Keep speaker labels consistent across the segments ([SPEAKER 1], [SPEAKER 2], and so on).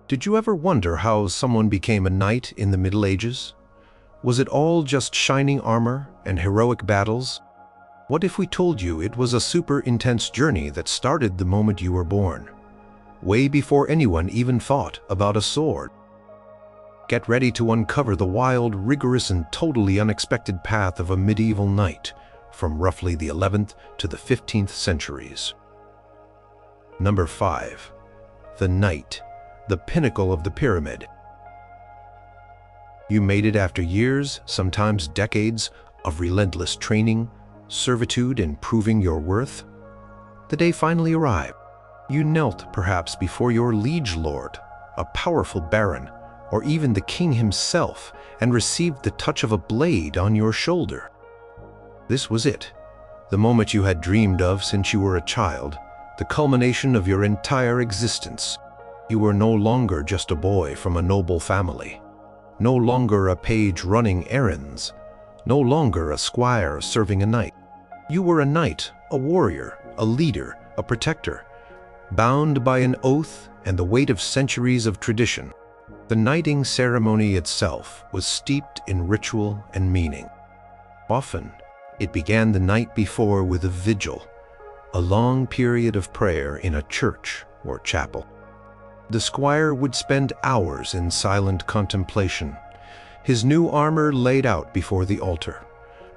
[SPEAKER 1] Did you ever wonder how someone became a knight in the Middle Ages? Was it all just shining armor and heroic battles? What if we told you it was a super intense journey that started the moment you were born, way before anyone even thought about a sword? Get ready to uncover the wild, rigorous, and totally unexpected path of a medieval knight from roughly the 11th to the 15th centuries. Number 5. The knight, the pinnacle of the pyramid. You made it after years, sometimes decades, of relentless training, servitude, and proving your worth. The day finally arrived. You knelt perhaps before your liege lord, a powerful baron, or even the king himself, and received the touch of a blade on your shoulder. This was it, the moment you had dreamed of since you were a child, the culmination of your entire existence. You were no longer just a boy from a noble family, no longer a page running errands, no longer a squire serving a knight. You were a knight, a warrior, a leader, a protector, bound by an oath and the weight of centuries of tradition. The knighting ceremony itself was steeped in ritual and meaning. Often, it began the night before with a vigil, a long period of prayer in a church or chapel. The squire would spend hours in silent contemplation, his new armor laid out before the altar,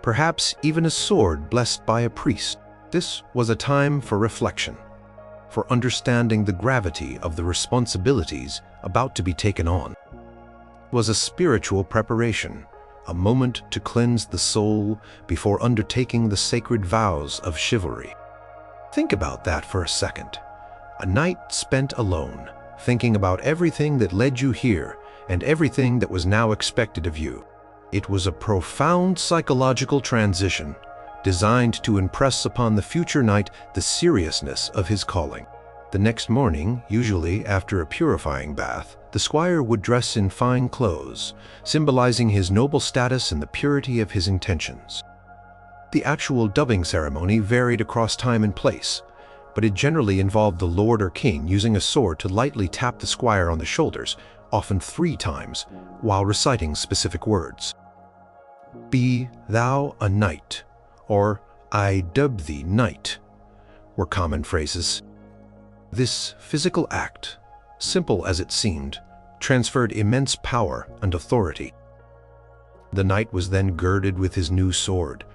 [SPEAKER 1] perhaps even a sword blessed by a priest. This was a time for reflection, for understanding the gravity of the responsibilities about to be taken on. It was a spiritual preparation, a moment to cleanse the soul before undertaking the sacred vows of chivalry. Think about that for a second. A night spent alone, thinking about everything that led you here and everything that was now expected of you. It was a profound psychological transition designed to impress upon the future knight the seriousness of his calling. The next morning, usually after a purifying bath, the squire would dress in fine clothes, symbolizing his noble status and the purity of his intentions. The actual dubbing ceremony varied across time and place, but it generally involved the lord or king using a sword to lightly tap the squire on the shoulders, often 3 times, while reciting specific words. "Be thou a knight," or "I dub thee knight," were common phrases. This physical act, simple as it seemed, transferred immense power and authority. The knight was then girded with his new sword,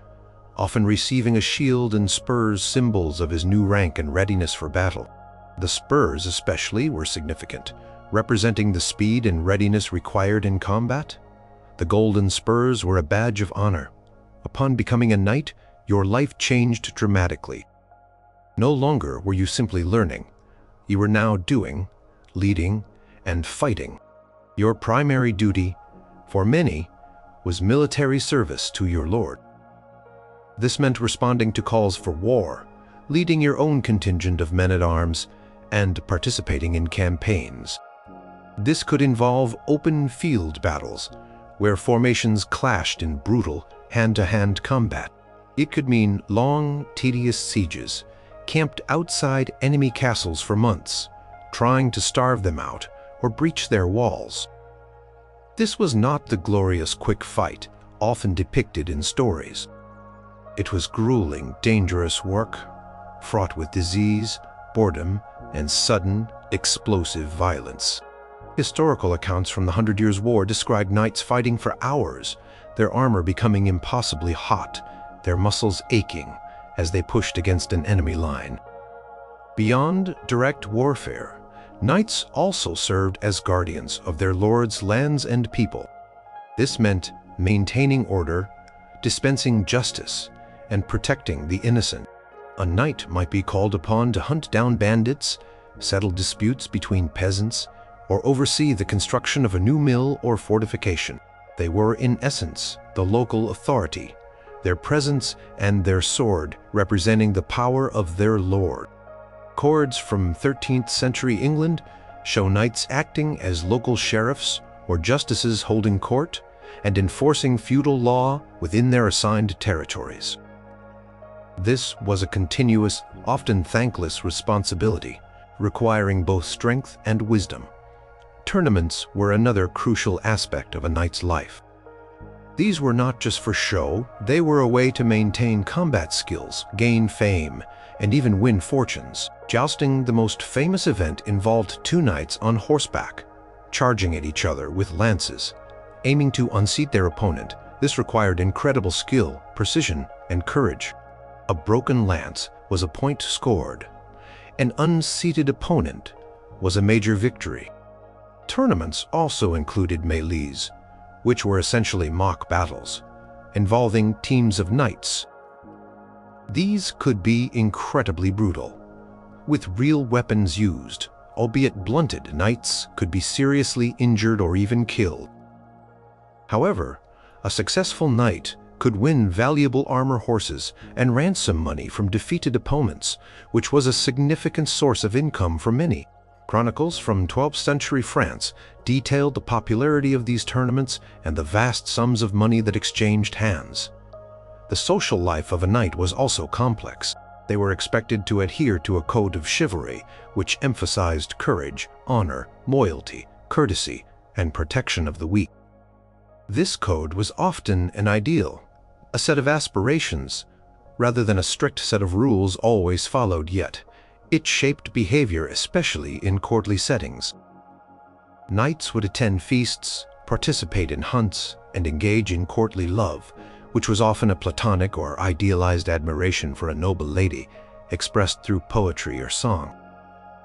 [SPEAKER 1] often receiving a shield and spurs, symbols of his new rank and readiness for battle. The spurs especially were significant, representing the speed and readiness required in combat. The golden spurs were a badge of honor. Upon becoming a knight, your life changed dramatically. No longer were you simply learning. You were now doing, leading, and fighting. Your primary duty, for many, was military service to your lord. This meant responding to calls for war, leading your own contingent of men-at-arms, and participating in campaigns. This could involve open field battles, where formations clashed in brutal, hand-to-hand combat. It could mean long, tedious sieges, camped outside enemy castles for months, trying to starve them out or breach their walls. This was not the glorious quick fight often depicted in stories. It was grueling, dangerous work, fraught with disease, boredom, and sudden, explosive violence. Historical accounts from the 100 Years' War described knights fighting for hours, their armor becoming impossibly hot, their muscles aching as they pushed against an enemy line. Beyond direct warfare, knights also served as guardians of their lord's lands and people. This meant maintaining order, dispensing justice, and protecting the innocent. A knight might be called upon to hunt down bandits, settle disputes between peasants, or oversee the construction of a new mill or fortification. They were, in essence, the local authority, their presence and their sword representing the power of their lord. Records from 13th century England show knights acting as local sheriffs or justices holding court and enforcing feudal law within their assigned territories. This was a continuous, often thankless responsibility, requiring both strength and wisdom. Tournaments were another crucial aspect of a knight's life. These were not just for show, they were a way to maintain combat skills, gain fame, and even win fortunes. Jousting, the most famous event, involved two knights on horseback, charging at each other with lances, aiming to unseat their opponent. This required incredible skill, precision, and courage. A broken lance was a point scored. An unseated opponent was a major victory. Tournaments also included melees, which were essentially mock battles, involving teams of knights. These could be incredibly brutal. With real weapons used, albeit blunted, knights could be seriously injured or even killed. However, a successful knight could win valuable armor horses and ransom money from defeated opponents, which was a significant source of income for many. Chronicles from 12th century France detailed the popularity of these tournaments and the vast sums of money that exchanged hands. The social life of a knight was also complex. They were expected to adhere to a code of chivalry, which emphasized courage, honor, loyalty, courtesy, and protection of the weak. This code was often an ideal, a set of aspirations, rather than a strict set of rules always followed, yet it shaped behavior, especially in courtly settings. Knights would attend feasts, participate in hunts, and engage in courtly love, which was often a platonic or idealized admiration for a noble lady, expressed through poetry or song.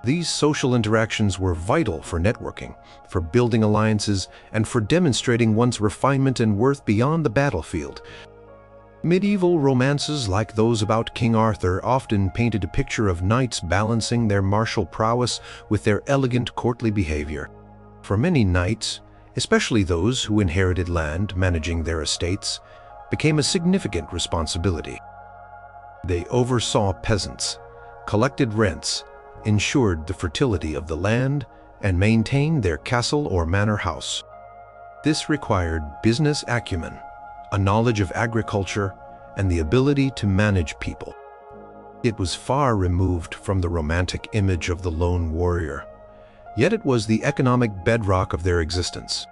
[SPEAKER 1] These social interactions were vital for networking, for building alliances, and for demonstrating one's refinement and worth beyond the battlefield. Medieval romances like those about King Arthur often painted a picture of knights balancing their martial prowess with their elegant courtly behavior. For many knights, especially those who inherited land, managing their estates became a significant responsibility. They oversaw peasants, collected rents, ensured the fertility of the land, and maintained their castle or manor house. This required business acumen, a knowledge of agriculture, and the ability to manage people. It was far removed from the romantic image of the lone warrior, yet it was the economic bedrock of their existence.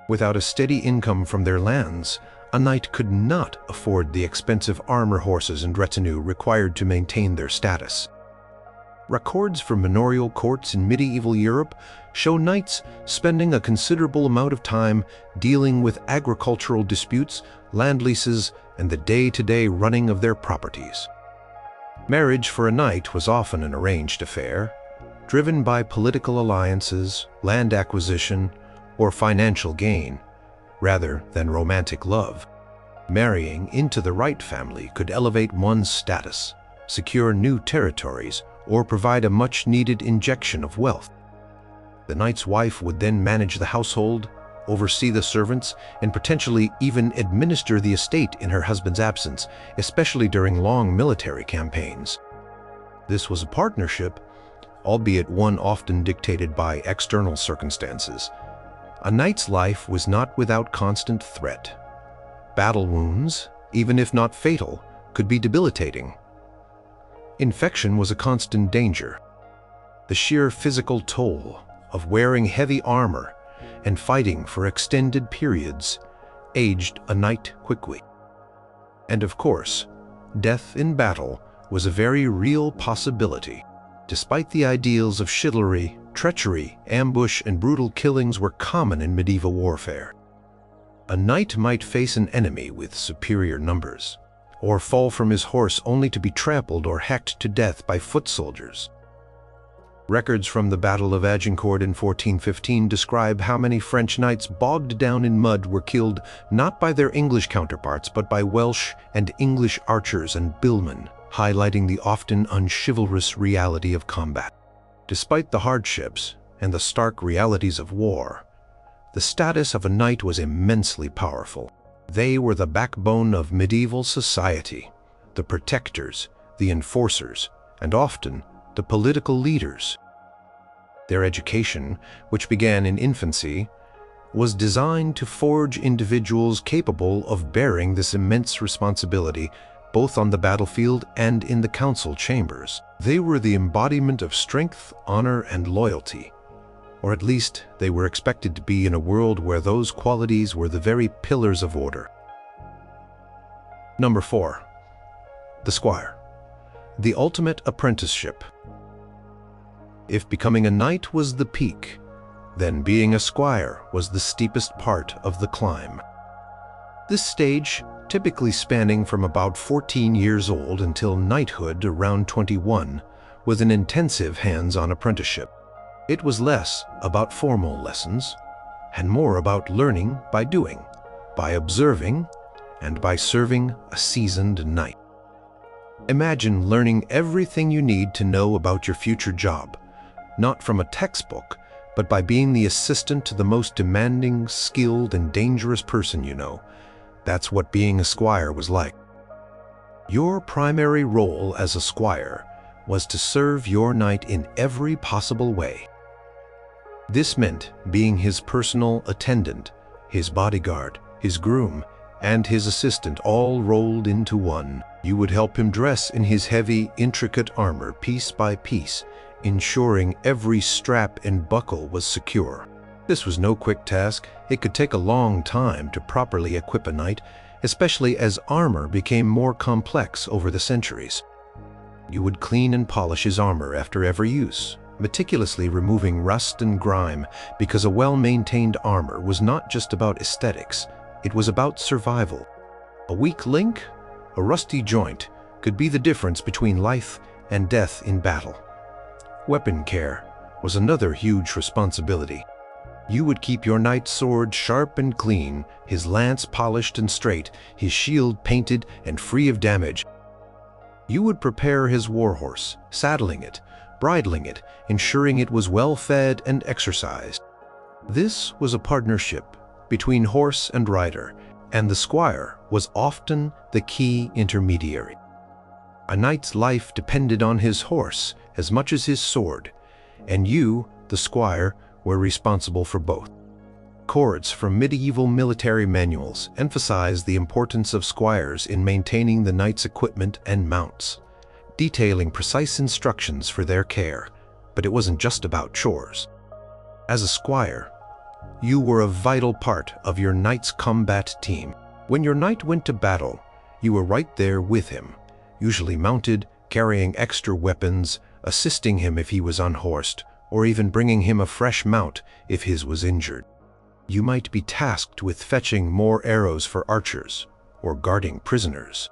[SPEAKER 1] Without a steady income from their lands, a knight could not afford the expensive armor horses and retinue required to maintain their status. Records from manorial courts in medieval Europe show knights spending a considerable amount of time dealing with agricultural disputes, land leases, and the day-to-day running of their properties. Marriage for a knight was often an arranged affair, driven by political alliances, land acquisition, or financial gain, rather than romantic love. Marrying into the right family could elevate one's status, secure new territories, or provide a much-needed injection of wealth. The knight's wife would then manage the household, oversee the servants, and potentially even administer the estate in her husband's absence, especially during long military campaigns. This was a partnership, albeit one often dictated by external circumstances. A knight's life was not without constant threat. Battle wounds, even if not fatal, could be debilitating. Infection was a constant danger. The sheer physical toll of wearing heavy armor and fighting for extended periods aged a knight quickly. And of course, death in battle was a very real possibility. Despite the ideals of chivalry, treachery, ambush, and brutal killings were common in medieval warfare. A knight might face an enemy with superior numbers, or fall from his horse only to be trampled or hacked to death by foot soldiers. Records from the Battle of Agincourt in 1415 describe how many French knights bogged down in mud were killed not by their English counterparts but by Welsh and English archers and billmen, highlighting the often unchivalrous reality of combat. Despite the hardships and the stark realities of war, the status of a knight was immensely powerful. They were the backbone of medieval society, the protectors, the enforcers, and often the political leaders. Their education, which began in infancy, was designed to forge individuals capable of bearing this immense responsibility both on the battlefield and in the council chambers. They were the embodiment of strength, honor, and loyalty, or at least they were expected to be in a world where those qualities were the very pillars of order. Number 4. The Squire. The ultimate apprenticeship. If becoming a knight was the peak, then being a squire was the steepest part of the climb. This stage, typically spanning from about 14 years old until knighthood around 21, was an intensive hands-on apprenticeship. It was less about formal lessons and more about learning by doing, by observing, and by serving a seasoned knight. Imagine learning everything you need to know about your future job, not from a textbook, but by being the assistant to the most demanding, skilled, and dangerous person you know. That's what being a squire was like. Your primary role as a squire was to serve your knight in every possible way. This meant being his personal attendant, his bodyguard, his groom, and his assistant all rolled into one. You would help him dress in his heavy, intricate armor piece by piece, ensuring every strap and buckle was secure. This was no quick task. It could take a long time to properly equip a knight, especially as armor became more complex over the centuries. You would clean and polish his armor after every use, meticulously removing rust and grime, because a well-maintained armor was not just about aesthetics, it was about survival. A weak link, a rusty joint, could be the difference between life and death in battle. Weapon care was another huge responsibility. You would keep your knight's sword sharp and clean, his lance polished and straight, his shield painted and free of damage. You would prepare his warhorse, saddling it, bridling it, ensuring it was well fed and exercised. This was a partnership between horse and rider, and the squire was often the key intermediary. A knight's life depended on his horse as much as his sword, and you, the squire, were responsible for both. Chords from medieval military manuals emphasize the importance of squires in maintaining the knight's equipment and mounts, detailing precise instructions for their care, but it wasn't just about chores. As a squire, you were a vital part of your knight's combat team. When your knight went to battle, you were right there with him, usually mounted, carrying extra weapons, assisting him if he was unhorsed, or even bringing him a fresh mount if his was injured. You might be tasked with fetching more arrows for archers, or guarding prisoners.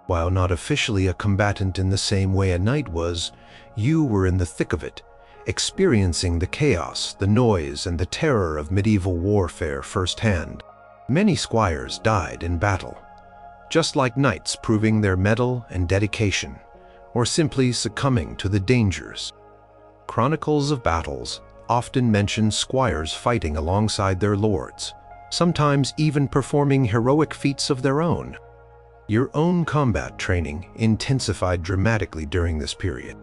[SPEAKER 1] While not officially a combatant in the same way a knight was, you were in the thick of it, experiencing the chaos, the noise, and the terror of medieval warfare firsthand. Many squires died in battle, just like knights proving their mettle and dedication, or simply succumbing to the dangers. Chronicles of battles often mention squires fighting alongside their lords, sometimes even performing heroic feats of their own. Your own combat training intensified dramatically during this period.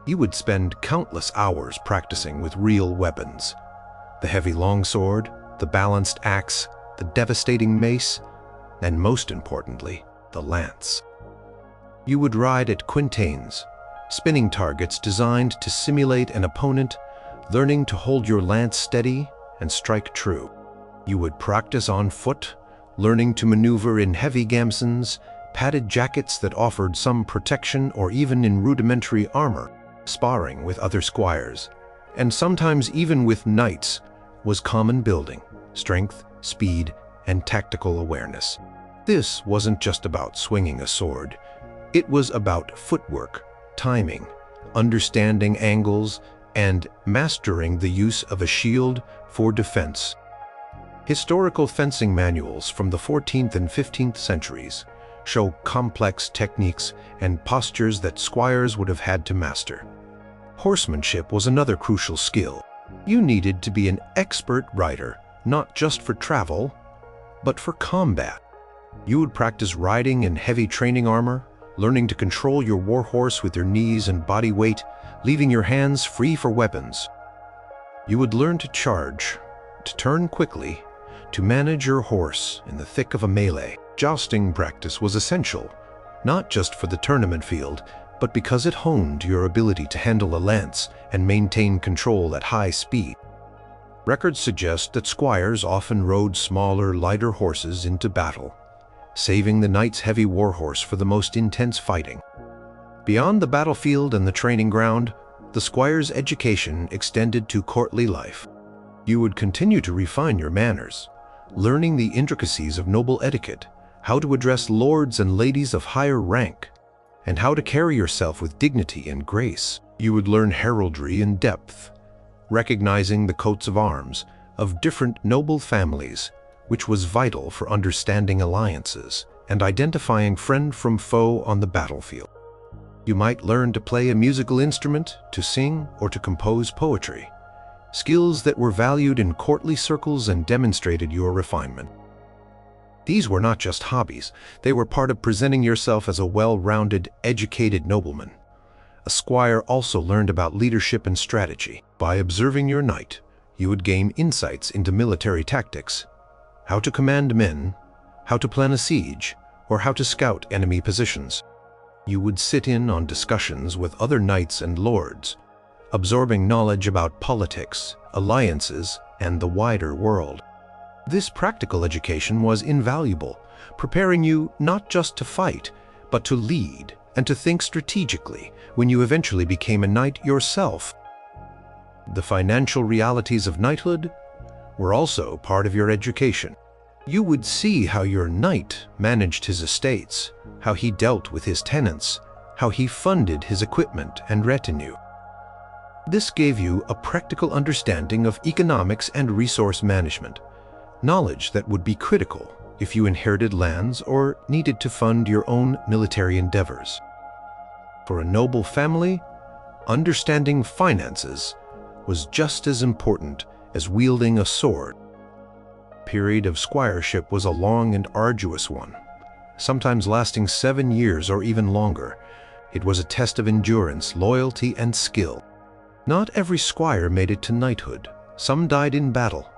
[SPEAKER 1] You would spend countless hours practicing with real weapons: the heavy longsword, the balanced axe, the devastating mace, and most importantly, the lance. You would ride at quintains, spinning targets designed to simulate an opponent, learning to hold your lance steady and strike true. You would practice on foot, learning to maneuver in heavy gamsons, padded jackets that offered some protection, or even in rudimentary armor. Sparring with other squires, and sometimes even with knights, was common building, strength, speed, and tactical awareness. This wasn't just about swinging a sword. It was about footwork, timing, understanding angles, and mastering the use of a shield for defense. Historical fencing manuals from the 14th and 15th centuries show complex techniques and postures that squires would have had to master. Horsemanship was another crucial skill. You needed to be an expert rider, not just for travel, but for combat. You would practice riding in heavy training armor, learning to control your warhorse with your knees and body weight, leaving your hands free for weapons. You would learn to charge, to turn quickly, to manage your horse in the thick of a melee. Jousting practice was essential, not just for the tournament field, but because it honed your ability to handle a lance and maintain control at high speed. Records suggest that squires often rode smaller, lighter horses into battle, saving the knight's heavy warhorse for the most intense fighting. Beyond the battlefield and the training ground, the squire's education extended to courtly life. You would continue to refine your manners, learning the intricacies of noble etiquette, how to address lords and ladies of higher rank, and how to carry yourself with dignity and grace. You would learn heraldry in depth, recognizing the coats of arms of different noble families, which was vital for understanding alliances and identifying friend from foe on the battlefield. You might learn to play a musical instrument, to sing, or to compose poetry, skills that were valued in courtly circles and demonstrated your refinement. These were not just hobbies, they were part of presenting yourself as a well-rounded, educated nobleman. A squire also learned about leadership and strategy. By observing your knight, you would gain insights into military tactics, how to command men, how to plan a siege, or how to scout enemy positions. You would sit in on discussions with other knights and lords, absorbing knowledge about politics, alliances, and the wider world. This practical education was invaluable, preparing you not just to fight, but to lead and to think strategically when you eventually became a knight yourself. The financial realities of knighthood were also part of your education. You would see how your knight managed his estates, how he dealt with his tenants, how he funded his equipment and retinue. This gave you a practical understanding of economics and resource management, knowledge that would be critical if you inherited lands or needed to fund your own military endeavors. For a noble family, understanding finances was just as important as wielding a sword. The period of squireship was a long and arduous one, sometimes lasting 7 years or even longer. It was a test of endurance, loyalty, and skill. Not every squire made it to knighthood. Some died in battle,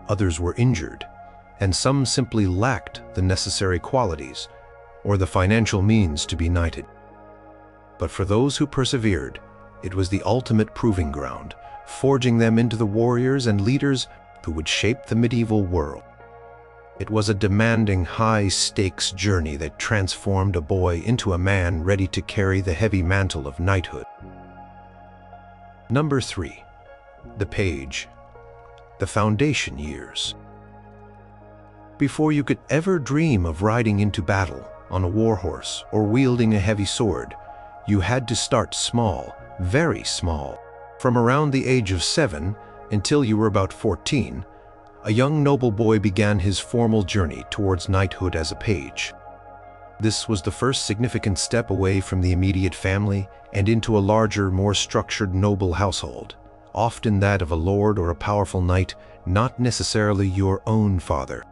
[SPEAKER 1] others were injured, and some simply lacked the necessary qualities or the financial means to be knighted. But for those who persevered, it was the ultimate proving ground, forging them into the warriors and leaders who would shape the medieval world. It was a demanding, high-stakes journey that transformed a boy into a man ready to carry the heavy mantle of knighthood. Number 3. The page. The foundation years. Before you could ever dream of riding into battle on a warhorse or wielding a heavy sword, you had to start small, very small. From around the age of 7 until you were about 14, a young noble boy began his formal journey towards knighthood as a page. This was the first significant step away from the immediate family and into a larger, more structured noble household, often that of a lord or a powerful knight, not necessarily your own father.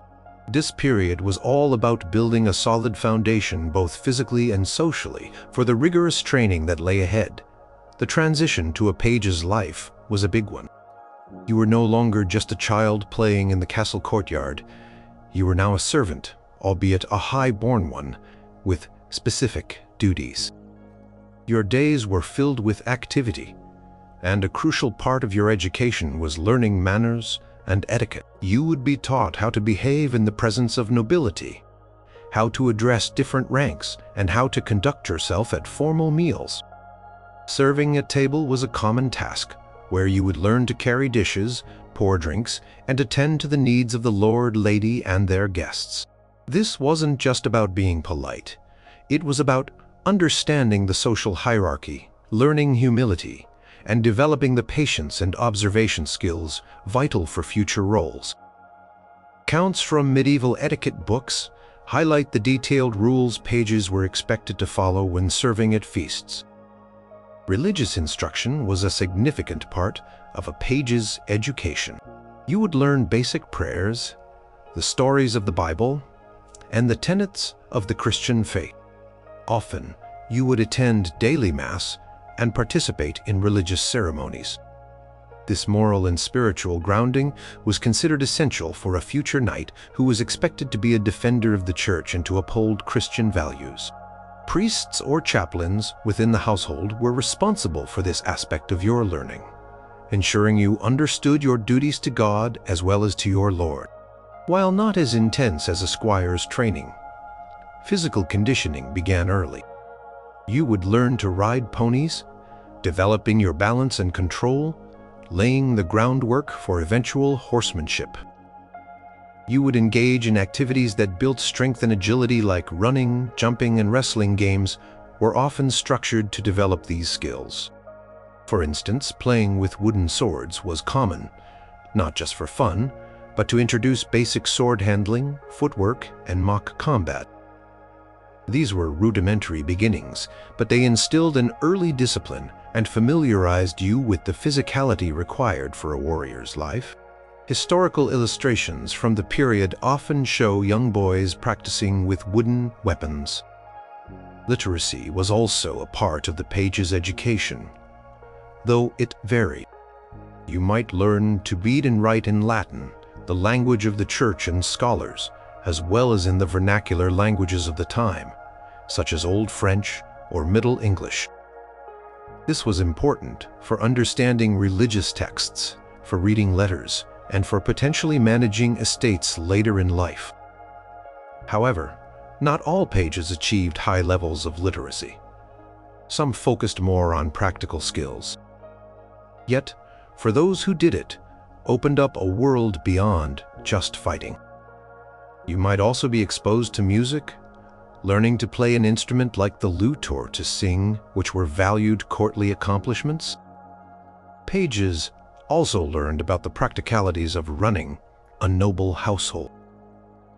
[SPEAKER 1] This period was all about building a solid foundation both physically and socially for the rigorous training that lay ahead. The transition to a page's life was a big one. You were no longer just a child playing in the castle courtyard. You were now a servant, albeit a high-born one, with specific duties. Your days were filled with activity, and a crucial part of your education was learning manners and etiquette. You would be taught how to behave in the presence of nobility, how to address different ranks, and how to conduct yourself at formal meals. Serving at table was a common task, where you would learn to carry dishes, pour drinks, and attend to the needs of the lord, lady, and their guests. This wasn't just about being polite. It was about understanding the social hierarchy, learning humility, and developing the patience and observation skills vital for future roles. Accounts from medieval etiquette books highlight the detailed rules pages were expected to follow when serving at feasts. Religious instruction was a significant part of a page's education. You would learn basic prayers, the stories of the Bible, and the tenets of the Christian faith. Often, you would attend daily Mass and participate in religious ceremonies. This moral and spiritual grounding was considered essential for a future knight who was expected to be a defender of the church and to uphold Christian values. Priests or chaplains within the household were responsible for this aspect of your learning, ensuring you understood your duties to God as well as to your Lord. While not as intense as a squire's training, physical conditioning began early. You would learn to ride ponies, developing your balance and control, laying the groundwork for eventual horsemanship. You would engage in activities that built strength and agility, like running, jumping, and wrestling. Games were often structured to develop these skills. For instance, playing with wooden swords was common, not just for fun, but to introduce basic sword handling, footwork, and mock combat. These were rudimentary beginnings, but they instilled an early discipline and familiarized you with the physicality required for a warrior's life. Historical illustrations from the period often show young boys practicing with wooden weapons. Literacy was also a part of the page's education, though it varied. You might learn to read and write in Latin, the language of the church and scholars, as well as in the vernacular languages of the time, such as Old French or Middle English. This was important for understanding religious texts, for reading letters, and for potentially managing estates later in life. However, not all pages achieved high levels of literacy. Some focused more on practical skills. Yet, for those who did it, opened up a world beyond just fighting. You might also be exposed to music, learning to play an instrument like the lute or to sing, which were valued courtly accomplishments. Pages also learned about the practicalities of running a noble household.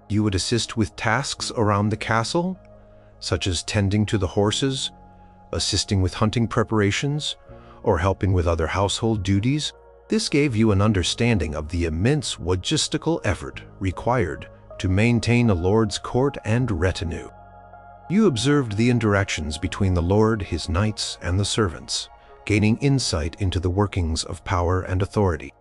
[SPEAKER 1] You would assist with tasks around the castle, such as tending to the horses, assisting with hunting preparations, or helping with other household duties. This gave you an understanding of the immense logistical effort required to maintain a lord's court and retinue. You observed the interactions between the lord, his knights, and the servants, gaining insight into the workings of power and authority.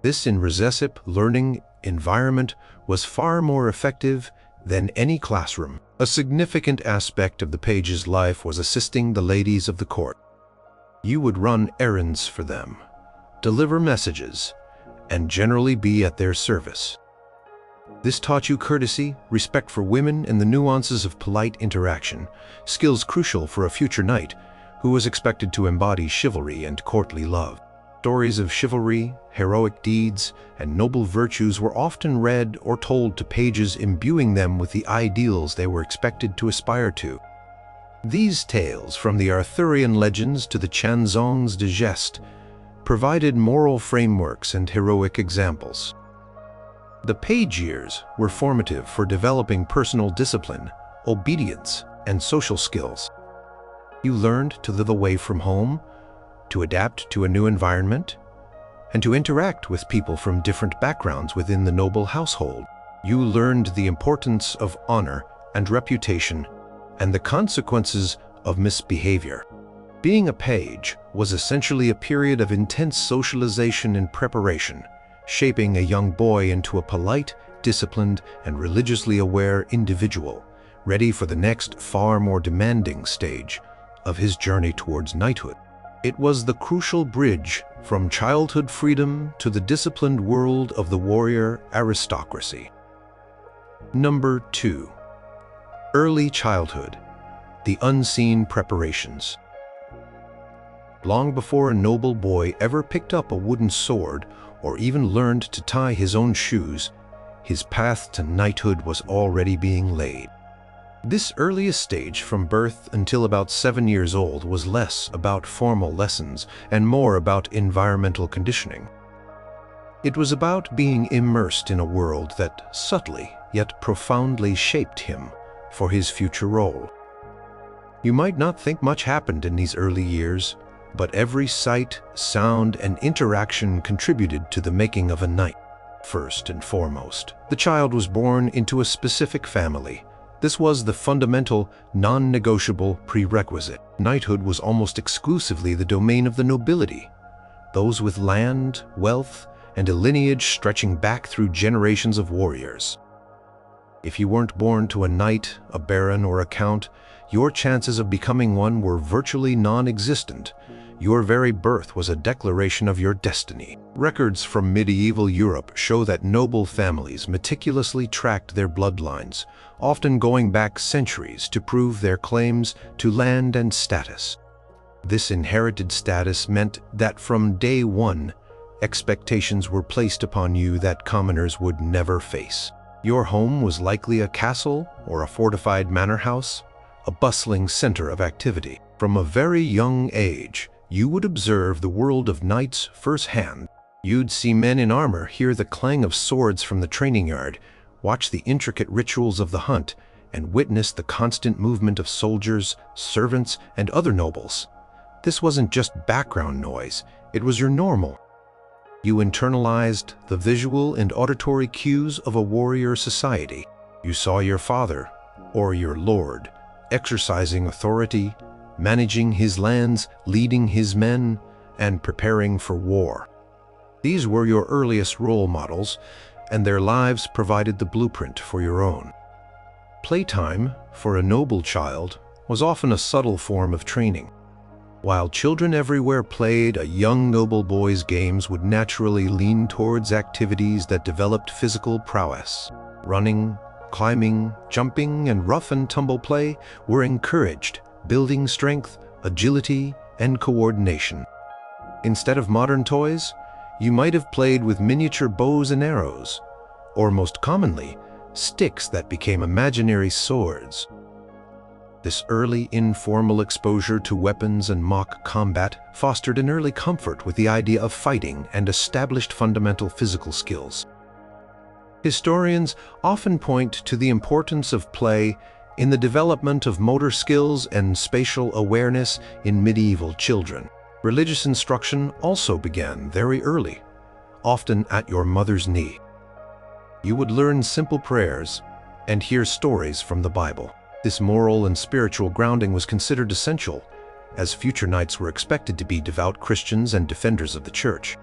[SPEAKER 1] This in recessive learning environment was far more effective than any classroom. A significant aspect of the page's life was assisting the ladies of the court. You would run errands for them, deliver messages, and generally be at their service. This taught you courtesy, respect for women, and the nuances of polite interaction, skills crucial for a future knight who was expected to embody chivalry and courtly love. Stories of chivalry, heroic deeds, and noble virtues were often read or told to pages, imbuing them with the ideals they were expected to aspire to. These tales, from the Arthurian legends to the chansons de geste, provided moral frameworks and heroic examples. The page years were formative for developing personal discipline, obedience, and social skills. You learned to live away from home, to adapt to a new environment, and to interact with people from different backgrounds within the noble household. You learned the importance of honor and reputation and the consequences of misbehavior. Being a page was essentially a period of intense socialization and preparation, shaping a young boy into a polite, disciplined, and religiously aware individual, ready for the next, far more demanding stage of his journey towards knighthood. It was the crucial bridge from childhood freedom to the disciplined world of the warrior aristocracy. Number 2. Early childhood, the unseen preparations. Long before a noble boy ever picked up a wooden sword or even learned to tie his own shoes, his path to knighthood was already being laid. This earliest stage, from birth until about 7 years old, was less about formal lessons and more about environmental conditioning. It was about being immersed in a world that subtly yet profoundly shaped him for his future role. You might not think much happened in these early years, but every sight, sound, and interaction contributed to the making of a knight. First and foremost, the child was born into a specific family. This was the fundamental, non-negotiable prerequisite. Knighthood was almost exclusively the domain of the nobility, those with land, wealth, and a lineage stretching back through generations of warriors. If you weren't born to a knight, a baron, or a count, your chances of becoming one were virtually non-existent. Your very birth was a declaration of your destiny. Records from medieval Europe show that noble families meticulously tracked their bloodlines, often going back centuries to prove their claims to land and status. This inherited status meant that from day one, expectations were placed upon you that commoners would never face. Your home was likely a castle or a fortified manor house, a bustling center of activity. From a very young age, you would observe the world of knights firsthand. You'd see men in armor, hear the clang of swords from the training yard, watch the intricate rituals of the hunt, and witness the constant movement of soldiers, servants, and other nobles. This wasn't just background noise, it was your normal. You internalized the visual and auditory cues of a warrior society. You saw your father, or your lord, exercising authority, managing his lands, leading his men, and preparing for war. These were your earliest role models, and their lives provided the blueprint for your own. Playtime, for a noble child, was often a subtle form of training. While children everywhere played, a young noble boy's games would naturally lean towards activities that developed physical prowess. Running, climbing, jumping, and rough and tumble play were encouraged, building strength, agility, and coordination. Instead of modern toys, you might have played with miniature bows and arrows, or most commonly, sticks that became imaginary swords. This early informal exposure to weapons and mock combat fostered an early comfort with the idea of fighting and established fundamental physical skills. Historians often point to the importance of play in the development of motor skills and spatial awareness in medieval children. Religious instruction also began very early, often at your mother's knee. You would learn simple prayers and hear stories from the Bible. This moral and spiritual grounding was considered essential, as future knights were expected to be devout Christians and defenders of the church.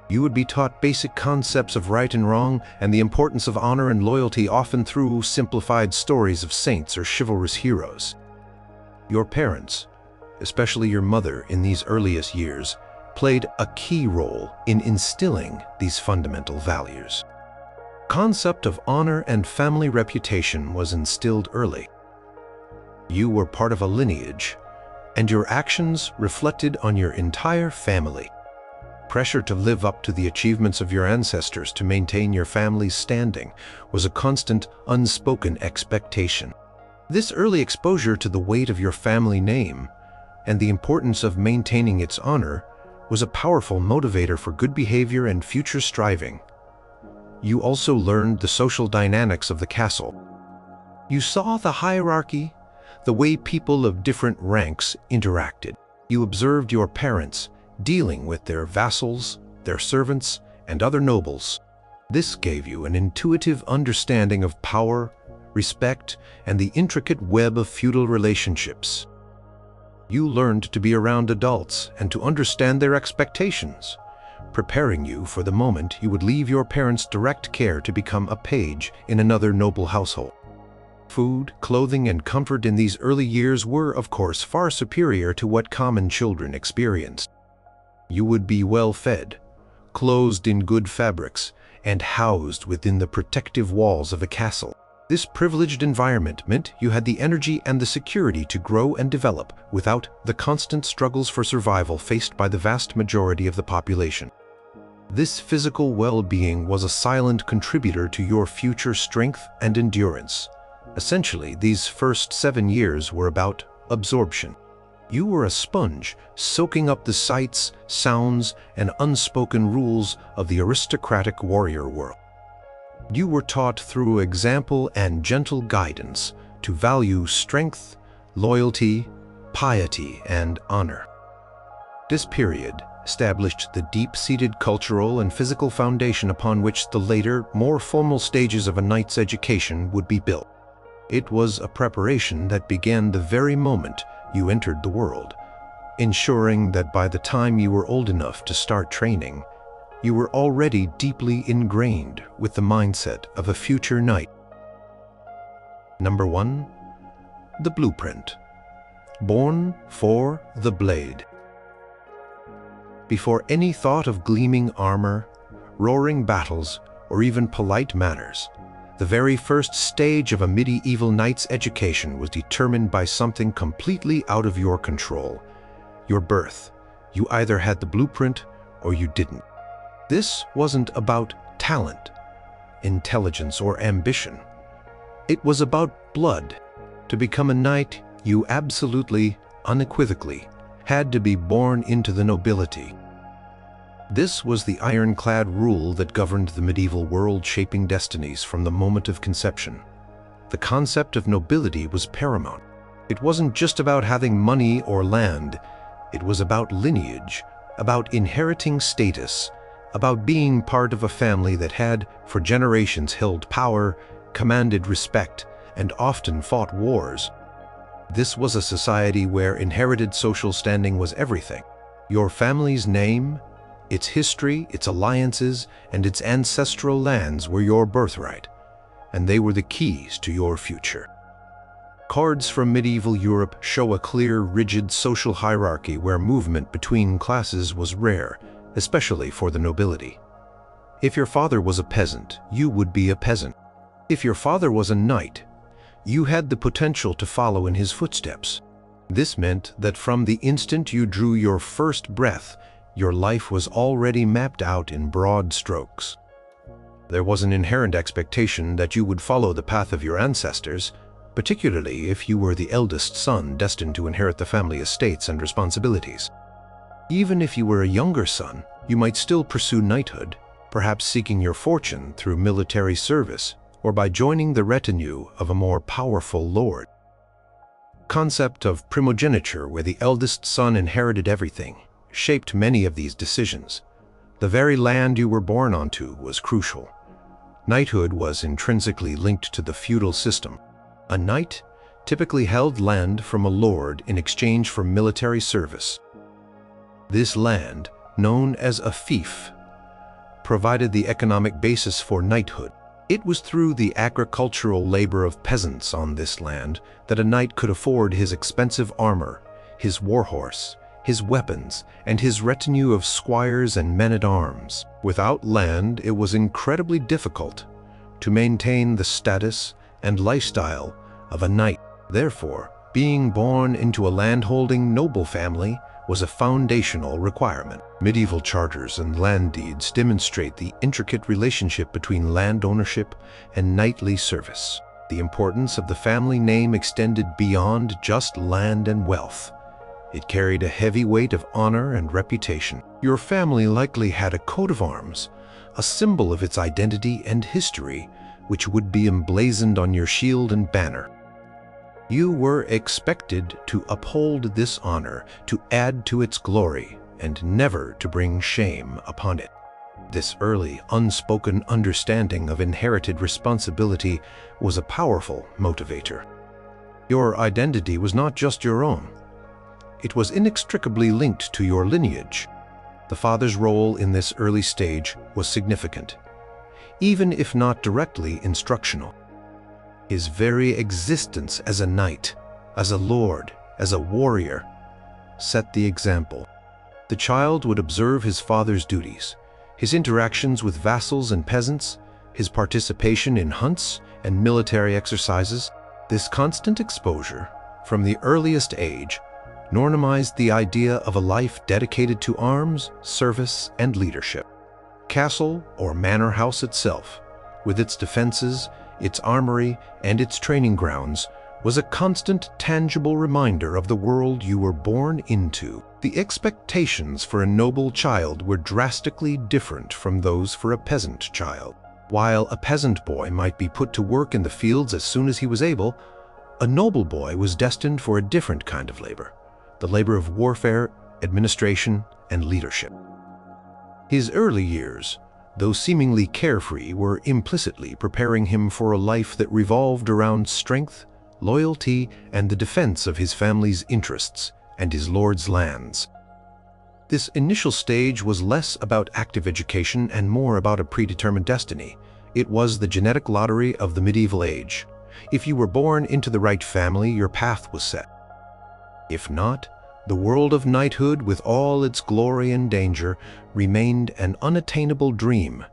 [SPEAKER 1] You would be taught basic concepts of right and wrong and the importance of honor and loyalty, often through simplified stories of saints or chivalrous heroes. Your parents, especially your mother in these earliest years, played a key role in instilling these fundamental values. Concept of honor and family reputation was instilled early. You were part of a lineage, and your actions reflected on your entire family. Pressure to live up to the achievements of your ancestors to maintain your family's standing was a constant, unspoken expectation. This early exposure to the weight of your family name and the importance of maintaining its honor was a powerful motivator for good behavior and future striving. You also learned the social dynamics of the castle. You saw the hierarchy, the way people of different ranks interacted. You observed your parents dealing with their vassals, their servants, and other nobles. This gave you an intuitive understanding of power, respect, and the intricate web of feudal relationships. You learned to be around adults and to understand their expectations, preparing you for the moment you would leave your parents' direct care to become a page in another noble household. Food, clothing, and comfort in these early years were, of course, far superior to what common children experienced. You would be well fed, clothed in good fabrics, and housed within the protective walls of a castle. This privileged environment meant you had the energy and the security to grow and develop without the constant struggles for survival faced by the vast majority of the population. This physical well-being was a silent contributor to your future strength and endurance. Essentially, these first 7 years were about absorption. You were a sponge, soaking up the sights, sounds, and unspoken rules of the aristocratic warrior world. You were taught through example and gentle guidance to value strength, loyalty, piety, and honor. This period established the deep-seated cultural and physical foundation upon which the later, more formal stages of a knight's education would be built. It was a preparation that began the very moment you entered the world, ensuring that by the time you were old enough to start training, you were already deeply ingrained with the mindset of a future knight. Number 1. the blueprint. Born for the blade. Before any thought of gleaming armor, roaring battles, or even polite manners, the very first stage of a medieval knight's education was determined by something completely out of your control. Your birth. You either had the blueprint or you didn't. This wasn't about talent, intelligence, or ambition. It was about blood. To become a knight, you absolutely, unequivocally, had to be born into the nobility. This was the ironclad rule that governed the medieval world, shaping destinies from the moment of conception. The concept of nobility was paramount. It wasn't just about having money or land. It was about lineage, about inheriting status, about being part of a family that had, for generations, held power, commanded respect, and often fought wars. This was a society where inherited social standing was everything. Your family's name, its history, its alliances, and its ancestral lands were your birthright, and they were the keys to your future. Cards from medieval Europe show a clear, rigid social hierarchy where movement between classes was rare, especially for the nobility. If your father was a peasant, you would be a peasant. If your father was a knight, you had the potential to follow in his footsteps. This meant that from the instant you drew your first breath, your life was already mapped out in broad strokes. There was an inherent expectation that you would follow the path of your ancestors, particularly if you were the eldest son destined to inherit the family estates and responsibilities. Even if you were a younger son, you might still pursue knighthood, perhaps seeking your fortune through military service or by joining the retinue of a more powerful lord. Concept of primogeniture, where the eldest son inherited everything, shaped many of these decisions. The very land you were born onto was crucial. Knighthood was intrinsically linked to the feudal system. A knight typically held land from a lord in exchange for military service. This land, known as a fief, provided the economic basis for knighthood. It was through the agricultural labor of peasants on this land that a knight could afford his expensive armor, his warhorse, his weapons, and his retinue of squires and men-at-arms. Without land, it was incredibly difficult to maintain the status and lifestyle of a knight. Therefore, being born into a land-holding noble family was a foundational requirement. Medieval charters and land deeds demonstrate the intricate relationship between land ownership and knightly service. The importance of the family name extended beyond just land and wealth. It carried a heavy weight of honor and reputation. Your family likely had a coat of arms, a symbol of its identity and history, which would be emblazoned on your shield and banner. You were expected to uphold this honor, to add to its glory, and never to bring shame upon it. This early, unspoken understanding of inherited responsibility was a powerful motivator. Your identity was not just your own. It was inextricably linked to your lineage. The father's role in this early stage was significant, even if not directly instructional. His very existence as a knight, as a lord, as a warrior, set the example. The child would observe his father's duties, his interactions with vassals and peasants, his participation in hunts and military exercises. This constant exposure, from the earliest age, normalized the idea of a life dedicated to arms, service, and leadership. Castle or manor house itself, with its defenses, its armory, and its training grounds, was a constant, tangible reminder of the world you were born into. The expectations for a noble child were drastically different from those for a peasant child. While a peasant boy might be put to work in the fields as soon as he was able, a noble boy was destined for a different kind of labor, the labor of warfare, administration, and leadership. His early years, though seemingly carefree, were implicitly preparing him for a life that revolved around strength, loyalty, and the defense of his family's interests and his lord's lands. This initial stage was less about active education and more about a predetermined destiny. It was the genetic lottery of the medieval age. If you were born into the right family, your path was set. If not, the world of knighthood, with all its glory and danger, remained an unattainable dream,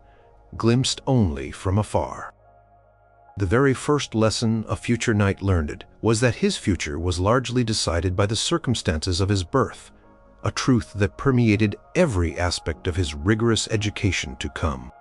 [SPEAKER 1] glimpsed only from afar. The very first lesson a future knight learned was that his future was largely decided by the circumstances of his birth, a truth that permeated every aspect of his rigorous education to come.